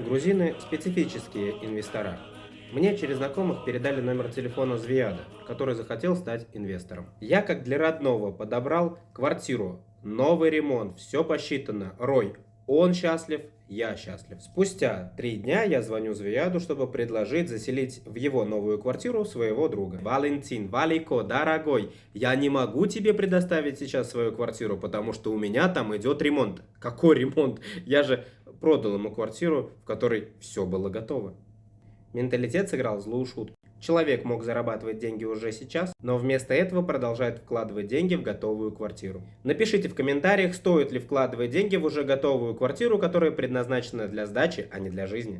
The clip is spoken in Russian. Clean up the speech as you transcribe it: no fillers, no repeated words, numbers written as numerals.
Грузины– специфические инвестора. Мне через знакомых передали номер телефона Звияда, который захотел стать инвестором. Я, как для родного, подобрал квартиру, новый ремонт, все посчитано. Рой, он счастлив, я счастлив. Спустя 3 дня я звоню Звияду, чтобы предложить заселить в его новую квартиру своего друга. Валентин, Валико, дорогой, я не могу тебе предоставить сейчас свою квартиру, потому что у меня там идет ремонт. Какой ремонт? Я же продал ему квартиру, в которой все было готово. Менталитет сыграл злую шутку. Человек мог зарабатывать деньги уже сейчас, но вместо этого продолжает вкладывать деньги в готовую квартиру. Напишите в комментариях, стоит ли вкладывать деньги в уже готовую квартиру, которая предназначена для сдачи, а не для жизни.